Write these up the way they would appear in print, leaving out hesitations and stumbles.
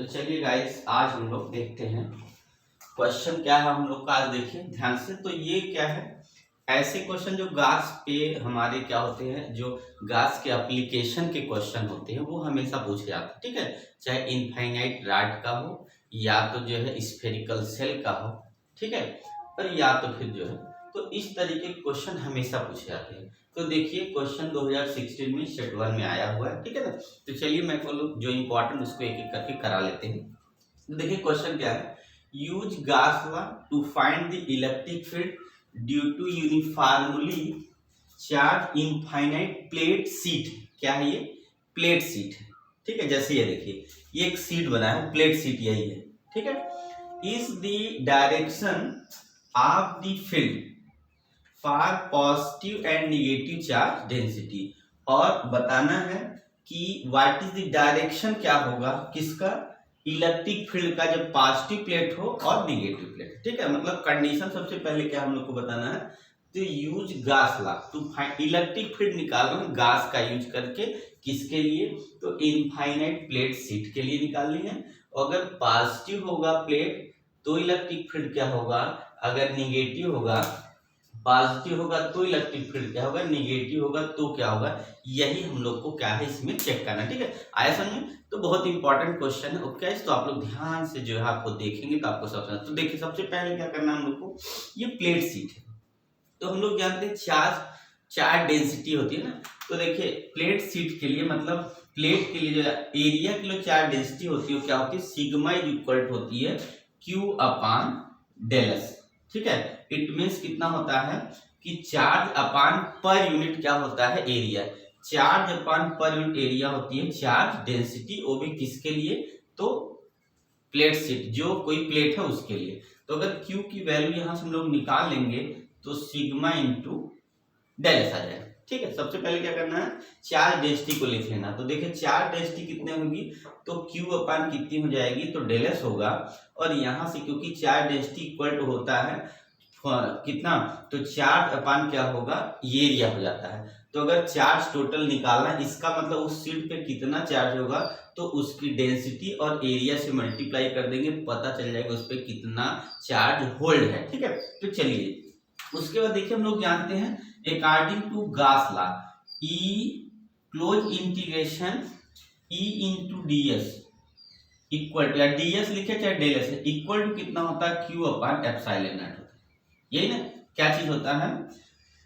तो चलिए गाइस, आज हम लोग देखते हैं क्वेश्चन क्या है हम लोग का। आज देखिए ध्यान से। तो ये क्या है, ऐसे क्वेश्चन जो गास पे हमारे क्या होते हैं, जो गास के एप्लीकेशन के क्वेश्चन होते हैं वो हमेशा पूछे जाते हैं। ठीक है, चाहे इनफाइनाइट रॉड का हो या तो जो है स्फेरिकल सेल का हो, ठीक है, और या तो फिर जो है तो इस तरीके के क्वेश्चन हमेशा पूछे जाते हैं। तो देखिए क्वेश्चन 2016 में सेट 1 में आया हुआ है, ठीक है ना। तो चलिए मैं जो इम्पोर्टेंट उसको एक एक करके करा लेते हैं। तो देखिए क्वेश्चन क्या है, use Gauss law to find the electric field due to uniformly charge infinite plate sheet. क्या है ये? प्लेट सीट है, ठीक है। जैसे ये देखिए, ये एक सीट बना है, प्लेट सीट यही है, ठीक है। Is the direction of the field for positive and negative charge density, और बताना है कि व्हाट इज द डायरेक्शन क्या होगा किसका, इलेक्ट्रिक फील्ड का, जब पॉजिटिव प्लेट हो और निगेटिव प्लेट, ठीक है। मतलब कंडीशन सबसे पहले क्या हम लोग को बताना है, तो use Gauss law to find electric field निकालना है गास का यूज करके। किसके लिए? तो इनफाइनाइट प्लेट सीट के लिए निकालनी है। अगर पॉजिटिव होगा प्लेट तो इलेक्ट्रिक फील्ड क्या होगा, अगर निगेटिव होगा, पॉजिटिव होगा तो इलेक्ट्रिक फील्ड क्या होगा, निगेटिव होगा तो क्या होगा। यही हम लोग को क्या है इसमें चेक करना, ठीक है। आया समझ में? तो बहुत इंपॉर्टेंट क्वेश्चन है, ओके। तो आप लोग ध्यान से जो है आपको देखेंगे तो आपको सब समझ। तो देखिए सबसे पहले क्या करना है हम लोग को, ये प्लेट सीट है। तो हम लोग जानते हैं चार्ज डेंसिटी होती है ना। तो देखिए प्लेट सीट के लिए, मतलब प्लेट के लिए जो एरिया के लिए चार्ज डेंसिटी होती है, क्या होती है, सिग्मा इज इक्वल टू होती है क्यू अपान डेल एस, ठीक है। इट मीन्स कितना होता है कि चार्ज अपान पर यूनिट क्या होता है, एरिया। चार्ज अपान पर यूनिट एरिया होती है चार्ज डेंसिटी, वो भी किसके लिए, तो प्लेट सीट, जो कोई प्लेट है उसके लिए। तो अगर Q की वैल्यू यहां से हम लोग निकाल लेंगे तो सिग्मा इंटू डेल एस आ जाएगा, ठीक है। सबसे पहले क्या करना है, चार्ज डेंसिटी को लिख लेना। तो देखिए चार्ज डेंसिटी कितने होगी, तो Q अपान कितनी हो जाएगी, तो डेल एस होगा। और यहां से क्योंकि चार्ज डेंसिटी इक्वल टू होता है कितना, तो चार्ज अपान क्या होगा, ये एरिया हो जाता है। तो अगर चार्ज टोटल निकालना है, इसका मतलब उस सीट पे कितना चार्ज होगा, तो उसकी डेंसिटी और एरिया से मल्टीप्लाई कर देंगे, पता चल जाएगा उस पर कितना चार्ज होल्ड है, ठीक है। तो चलिए उसके बाद देखिए हम लोग जानते हैं according to Gauss law, E close integration E into D S equal to, या डी एस लिखे चाहे डेल एस, इक्वल टू कितना होता है, क्यू अपान एप्सिलॉन नॉट होता है। यही ना, क्या चीज होता है,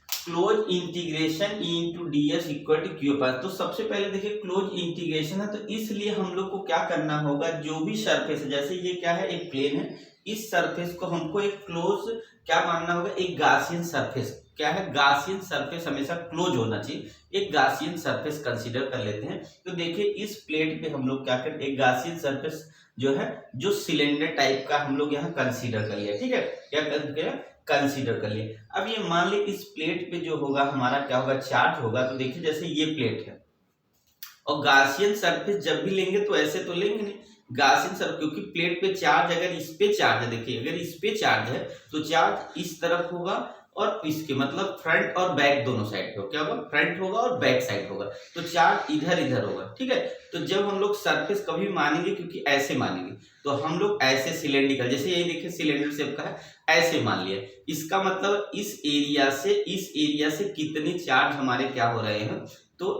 close integration E into D S equal to Q upon. तो सबसे पहले देखिए क्लोज इंटीग्रेशन है, तो इसलिए हम लोग को क्या करना होगा, जो भी सरफेस है, जैसे ये क्या है, एक प्लेन है, इस सरफेस को हमको एक क्लोज क्या मानना होगा, एक गासियन सरफेस। क्या है, गासियन सरफेस हमेशा क्लोज होना चाहिए, एक गासियन सरफेस कंसीडर कर लेते हैं। तो देखिए इस प्लेट पे हम लोग क्या करते हैं, एक गासियन सरफेस जो है, जो सिलेंडर टाइप का हम लोग यहाँ कंसीडर कर लिया, ठीक है, क्या कंसीडर कर लिए। अब ये मान ली इस प्लेट पे जो होगा हमारा क्या होगा, चार्ज होगा। तो देखिए जैसे ये प्लेट है और गासियन सरफेस जब भी लेंगे तो ऐसे तो लेंगे नहीं, गासियन सरफेस, क्योंकि प्लेट पे चार्ज, अगर इस पे चार्ज है, देखिए अगर इस पे चार्ज है तो चार्ज इस तरफ होगा और इसके मतलब फ्रंट और बैक दोनों साइड पे हो, क्या होगा, फ्रंट होगा और बैक साइड होगा, तो चार्ज इधर इधर होगा, ठीक है। तो जब हम लोग सरफेस कभी मानेंगे, क्योंकि ऐसे मानेंगे, तो हम लोग ऐसे सिलेंड्रिकल, जैसे यही देखिए सिलेंडर शेप का है, ऐसे मान लिया। इसका मतलब इस एरिया से कितने चार्ज हमारे क्या हो रहे हैं, तो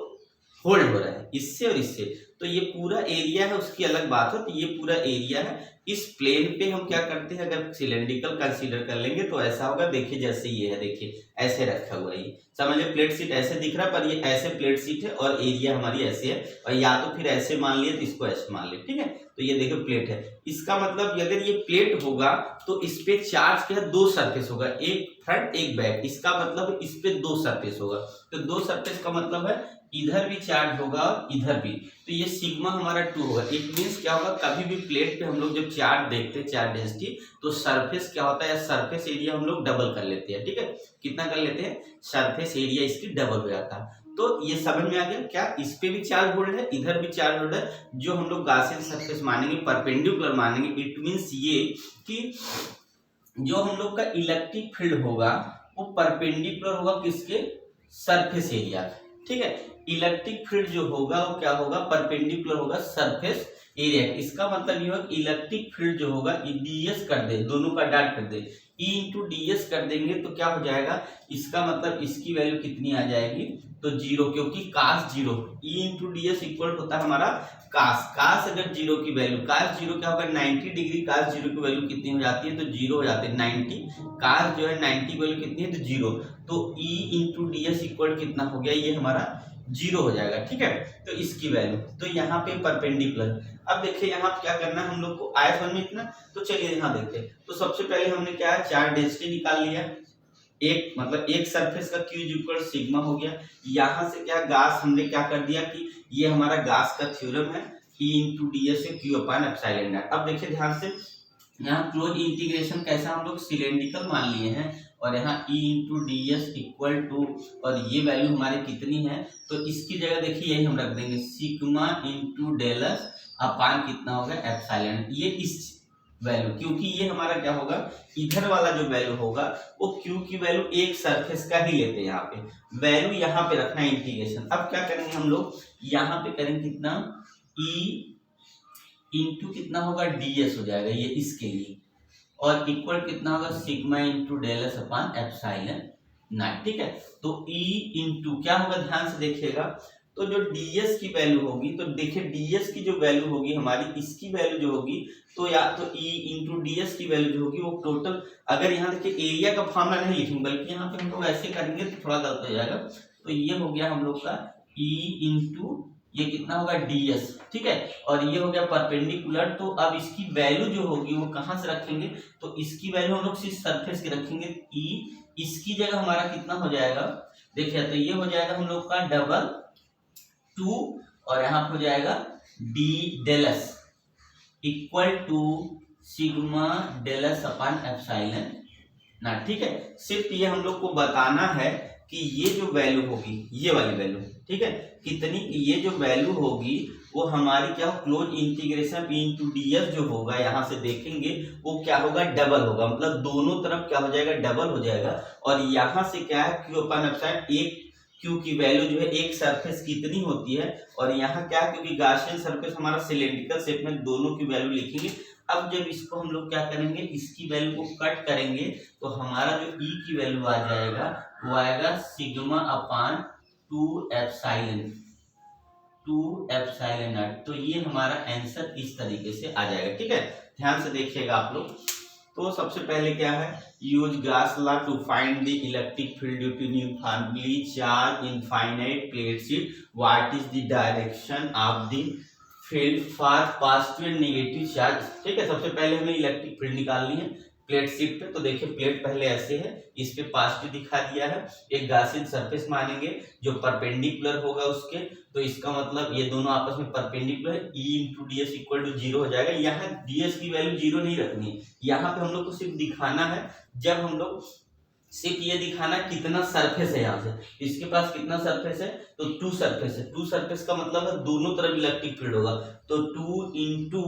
होल्ड हो रहा है, इससे और इससे। तो ये पूरा एरिया है, उसकी अलग बात है, तो ये पूरा एरिया है। इस प्लेन पे हम क्या करते हैं, अगर सिलेंड्रिकल कंसीडर कर लेंगे तो ऐसा होगा, देखिए जैसे ये है, देखिए ऐसे रखा हुआ है, ये समझ प्लेट सीट ऐसे दिख रहा है, पर ये ऐसे प्लेट सीट है और एरिया हमारी ऐसे है, और या तो फिर ऐसे मान लिए तो इसको ऐसे मान लिए, ठीक है। तो ये देखो प्लेट है, इसका मतलब अगर ये प्लेट होगा तो इस पे चार्ज क्या है, दो सरफेस होगा, एक फ्रंट एक बैक, इसका मतलब इस पे दो सरफेस होगा। तो दो सरफेस का मतलब है इधर भी चार्ज होगा और इधर भी, तो ये सिग्मा हमारा 2 होगा। इट मींस क्या होगा, कभी भी प्लेट पे हम लोग जब चार्ज देखते हैं, चार्ज डेंसिटी, तो सरफेस क्या होता है, सरफेस एरिया हम लोग डबल कर लेते हैं, ठीक है। कितना कर लेते हैं, सरफेस एरिया इसकी डबल हो जाता है। तो ये समझ में आ गया, क्या इस पे भी चार्ज होल्ड है, इधर भी चार्ज होल्ड है, जो हम लोग गासियन सरफेस मानेंगे, परपेंडिकुलर मानेंगे। इट मींस ये कि जो हम लोग का इलेक्ट्रिक फील्ड होगा वो परपेंडिकुलर होगा किसके, सरफेस एरिया, ठीक है। इलेक्ट्रिक फील्ड जो होगा वो क्या होगा, परपेंडिकुलर होगा सरफेस एरिया, इसका मतलब ये होगा इलेक्ट्रिक फील्ड जो होगा ds कर दे, दोनों का डॉट कर दे, E इंटू ds कर देंगे तो क्या हो जाएगा, इसका मतलब इसकी वैल्यू कितनी आ जाएगी, तो जीरो, क्योंकि cos zero, E into ds equal होता है हमारा कास अगर जीरो की वैल्यू, कास जीरो क्या होगा 90 डिग्री, कास जीरो की वैल्यू कितनी हो जाती है, तो जीरो हो जाती है 90, कास जो है 90 की वैल्यू कितनी है, तो जीरो, तो E इंटू ds इक्वल कितना हो गया, ये हमारा जीरो हो जाएगा, ठीक है। तो इसकी वैल्यू, तो यहाँ पे परपेंडिकुलर, अब देखिए यहाँ पे क्या करना है हम लोग को, आया समझ में इतना, तो चलिए यहाँ देखते हैं। तो सबसे पहले हमने क्या है, चार डेंसिटी निकाल लिया, एक मतलब एक सरफेस का Q इक्वल सिग्मा हो गया, यहाँ से क्या गास हमने क्या कर दिया कि ये हमारा गास का थ्योरम है, E इंटू ds है Q अपान एप्सिलॉन नॉट। अब देखिए ध्यान से, यहाँ क्लोज इंटीग्रेशन कैसा हम लोग सिलेंड्रिकल मान लिए हैं, और यहाँ E into ds equal to, और ये वैल्यू हमारी कितनी है, तो इसकी जगह देखिए यही हम रख देंगे सिग्मा इंटू डेलस अपान कितना होगा एप्सिलॉन, ये इस वैल्यू, क्योंकि ये हमारा क्या होगा, इधर वाला जो वैल्यू होगा वो Q की वैल्यू एक सरफेस का ही लेते हैं, यहाँ पे वैल्यू यहाँ पे रखना है इंटीग्रेशन। अब क्या करेंगे हम लोग, यहाँ पे करेंगे कितना, E इंटू कितना होगा ds हो जाएगा ये इसके लिए, और इक्वल कितना होगा sigma into Dallas upon epsilon not, ठीक है। तो E इंटू क्या होगा, ध्यान से देखिएगा, तो जो ds की वैल्यू होगी, तो देखिए ds की जो वैल्यू होगी हमारी, इसकी वैल्यू जो होगी, तो या तो E इंटू ds की वैल्यू जो होगी वो टोटल, अगर यहाँ देखिए एरिया का फॉर्मूला नहीं लिखेंगे बल्कि यहाँ पे हम लोग ऐसे करेंगे तो थोड़ा गलत हो जाएगा, तो ये हो गया हम लोग का E इंटू ये कितना होगा ds, ठीक है, और ये हो गया परपेंडिकुलर। तो अब इसकी वैल्यू जो होगी वो कहाँ से रखेंगे, तो इसकी वैल्यू हम लोग सिर्फ सरफेस की रखेंगे, E इसकी जगह हमारा कितना हो जाएगा, देखिए तो ये हो जाएगा हम लोग का डबल 2, और यहाँ हो जाएगा d del s equal to sigma del s upon epsilon ना, ठीक है। सिर्फ ये हम लोग को बताना है कि ये जो वैल्यू होगी, ये वाली वैल्यू, ठीक है, कितनी, ये जो वैल्यू होगी वो हमारी क्या हो, close integration P into ds जो होगा, यहाँ से देखेंगे वो क्या होगा, डबल होगा, मतलब दोनों तरफ क्या हो जाएगा, डबल हो जाएगा, और यहाँ से क्या है Q अपान एप्सिलॉन, एक Q की वैल्यू जो है एक सरफेस कितनी होती है, और यहाँ क्या, क्योंकि गॉसियन सरफेस हमारा सिलेंड्रिकल शेप में, दोनों की वैल्यू लिखेंगे। अब जब इसको हम लोग क्या करेंगे, इसकी वैल्यू को कट करेंगे, तो हमारा जो E की वैल्यू आ जाएगा वो आएगा सिग्मा अपान 2 एप्सिलॉन नॉट। तो ये हमारा आंसर इस तरीके से आ जाएगा, ठीक है। ध्यान से देखिएगा आप लोग। तो सबसे पहले क्या है, use Gauss law to find the electric field due to uniformly charge infinite plate sheet, what is the direction of the field for positive and negative charge, ठीक है। सबसे पहले हमें इलेक्ट्रिक फील्ड निकालनी है प्लेट शीट पे, तो देखिए प्लेट पहले ऐसे है, इस पे पॉजिटिव दिखा दिया है, एक गॉसियन सरफेस मानेंगे जो परपेंडिकुलर होगा उसके, तो इसका मतलब ये दोनों आपस में perpendicular, E into ds equal to zero हो जाएगा। यहाँ ds की वैल्यू जीरो नहीं रखनी है, यहाँ पे हम लोग को सिर्फ दिखाना है, जब हम लोग सिर्फ ये दिखाना कितना सरफेस है, यहाँ से इसके पास कितना सरफेस है, तो 2 सरफेस है, 2 सरफेस का मतलब है दोनों तरफ इलेक्ट्रिक फील्ड होगा, तो 2 इंटू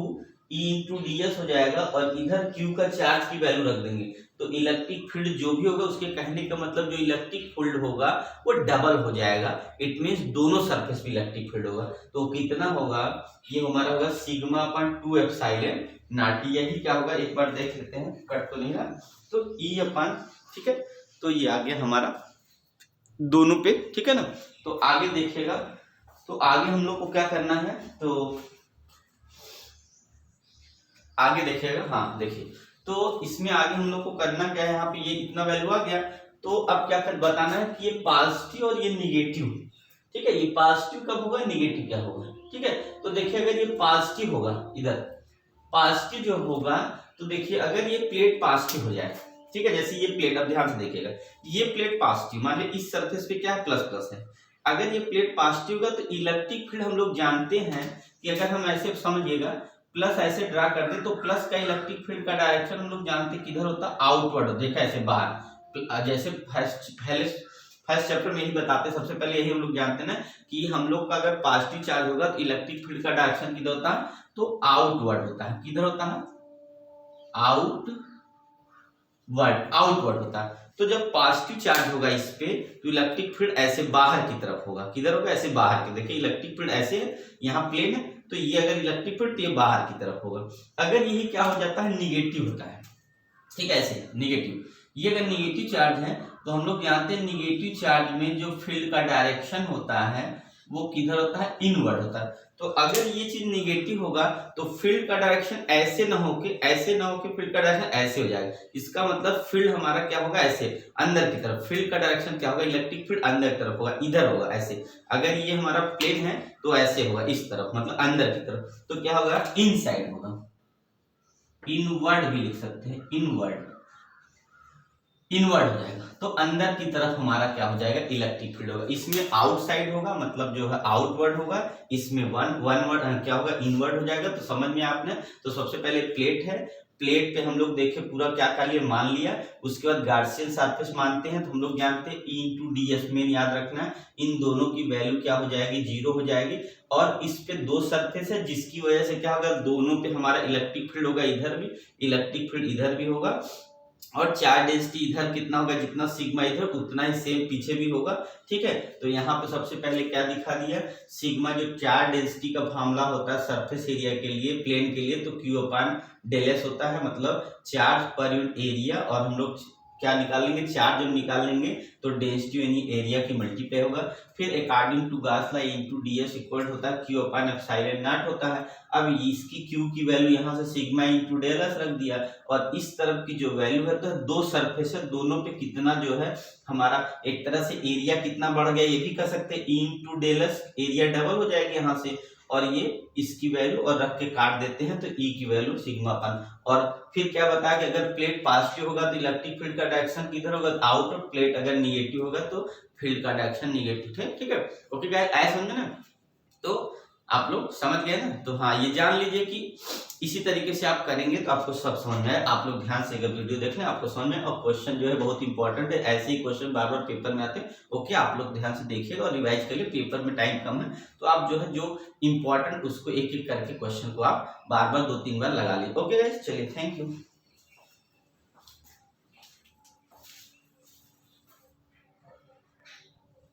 E इंटू ds हो जाएगा, और इधर Q का चार्ज की वैल्यू रख देंगे, तो इलेक्ट्रिक फील्ड जो भी होगा उसके कहने का मतलब जो इलेक्ट्रिक फील्ड होगा वो डबल हो जाएगा, इट मींस दोनों सरफेस पे इलेक्ट्रिक फील्ड होगा। तो कितना होगा, ये हमारा होगा सिग्मा अपान 2 एप्सिलॉन नॉट, यही क्या होगा एक बार देख लेते हैं, कट तो नहीं रहा, तो E अपान, ठीक है, तो ये आ गया हमारा दोनों पे, ठीक है ना। तो आगे देखिएगा, तो आगे हम लोग को क्या करना है, तो आगे देखिएगा, हाँ देखिए, तो इसमें आगे हम लोग को करना क्या है, यहाँ पे ये इतना वैल्यू आ गया, तो अब क्या कर बताना है कि ये पॉजिटिव और ये निगेटिव, ठीक है, ये पॉजिटिव कब होगा, निगेटिव क्या होगा, ठीक है। तो देखिए अगर ये पॉजिटिव होगा, इधर पॉजिटिव जो होगा, तो देखिए अगर ये प्लेट पॉजिटिव हो जाए, ठीक है, जैसे ये प्लेट, अब ध्यान से देखिएगा, ये प्लेट पॉजिटिव, मान लीजिए इस सरफेस पे क्या है, प्लस प्लस है, अगर ये प्लेट पॉजिटिव होगा तो इलेक्ट्रिक फील्ड हम लोग जानते हैं कि अगर हम ऐसे समझिएगा, प्लस ऐसे ड्रा कर दे, तो प्लस का इलेक्ट्रिक फील्ड का डायरेक्शन हम लोग जानते किधर होता, आउटवर्ड, देखा ऐसे बाहर, जैसे फर्स्ट चैप्टर में ही बताते, सबसे पहले यही हम लोग जानते हैं ना कि हम लोग का अगर पॉजिटिव चार्ज होगा तो इलेक्ट्रिक फील्ड का डायरेक्शन किधर होता है, तो आउटवर्ड होता है, किधर होता है, आउटवर्ड होता है। तो जब पॉजिटिव चार्ज होगा इस पे, तो इलेक्ट्रिक फील्ड ऐसे बाहर की तरफ होगा, किधर होगा, ऐसे बाहर के, देखिए इलेक्ट्रिक फील्ड ऐसे है, यहाँ प्लेन है, तो ये अगर इलेक्ट्रिक फील्ड तो ये बाहर की तरफ होगा। अगर यही क्या हो जाता है, निगेटिव होता है, ठीक है, ऐसे निगेटिव, ये अगर निगेटिव चार्ज है तो हम लोग जानते हैं निगेटिव चार्ज में जो फील्ड का डायरेक्शन होता है वो किधर होता है, इनवर्ड होता है। तो अगर ये चीज निगेटिव होगा तो फील्ड का डायरेक्शन ऐसे ना होके फील्ड का डायरेक्शन ऐसे हो जाएगा। इसका मतलब फील्ड हमारा क्या होगा, ऐसे अंदर की तरफ। फील्ड का डायरेक्शन क्या होगा, इलेक्ट्रिक फील्ड अंदर की तरफ होगा, इधर होगा ऐसे। अगर ये हमारा प्लेन है तो ऐसे होगा, इस तरफ, मतलब अंदर की तरफ। तो क्या होगा, इन साइड होगा, इनवर्ड भी लिख सकते हैं, इनवर्ड हो जाएगा। तो अंदर की तरफ हमारा क्या हो जाएगा, इलेक्ट्रिक फील्ड होगा। इसमें आउटसाइड होगा, मतलब जो है आउटवर्ड होगा। इसमें वन क्या होगा, इनवर्ड हो जाएगा। तो समझ में आपने, तो सबसे पहले प्लेट है, प्लेट पे हम लोग देखे पूरा क्या कर लिया, मान लिया। उसके बाद गार्सियन सरफेस मानते हैं, तो हम लोग जानते हैं E इंटू डी एस में याद रखना है, इन दोनों की वैल्यू क्या हो जाएगी, 0 हो जाएगी। और इस पे दो सरफेस है जिसकी वजह से क्या होगा, दोनों पे हमारा इलेक्ट्रिक फील्ड होगा, इधर भी इलेक्ट्रिक फील्ड इधर भी होगा। और चार्ज डेंसिटी इधर कितना होगा, जितना सिग्मा इधर उतना ही सेम पीछे भी होगा, ठीक है। तो यहाँ पे सबसे पहले क्या दिखा दिया, सिग्मा जो चार्ज डेंसिटी का फार्मूला होता है सरफेस एरिया के लिए, प्लेन के लिए, तो Q अपान डेल एस होता है, मतलब चार्ज पर यूनिट एरिया। और हम लोग क्या निकालेंगे, चार्ज जब निकालेंगे तो डेंसिटी यानी एरिया की मल्टीप्लाई होगा। फिर according to Gauss law into D S equal होता है Q अपान एप्सिलॉन नॉट होता है। अब इसकी Q की वैल्यू यहाँ से सिग्मा इंटू डेल एस रख दिया, और इस तरफ की जो वैल्यू है तो दो सरफेस है, दोनों पे कितना जो है हमारा एक तरह से एरिया कितना बढ़ गया, ये भी कर सकते हैं, E into del s, area double हो जाएगी यहाँ से, और ये इसकी वैल्यू और रख के काट देते हैं तो E की वैल्यू सिग्मा अपान। और फिर क्या बताया कि अगर प्लेट पॉजिटिव होगा तो इलेक्ट्रिक फील्ड का डायरेक्शन किधर होगा, आउट। और प्लेट अगर निगेटिव होगा तो फील्ड का डायरेक्शन निगेटिव है, ठीक है। ओके गाइस, आए समझे ना, तो आप लोग समझ गए ना। तो हाँ, ये जान लीजिए कि इसी तरीके से आप करेंगे तो आपको सब समझ में आए। आप लोग ध्यान से अगर वीडियो देख लें आपको समझ में। और क्वेश्चन जो है बहुत इंपॉर्टेंट है, ऐसे ही क्वेश्चन बार बार पेपर में आते हैं। ओके, आप लोग ध्यान से देखिएगा और रिवाइज करिए, पेपर में टाइम कम है तो आप जो है जो इंपॉर्टेंट उसको एक एक करके क्वेश्चन को आप बार बार 2-3 बार लगा लीजिए। ओके गाइस, चलिए, थैंक यू।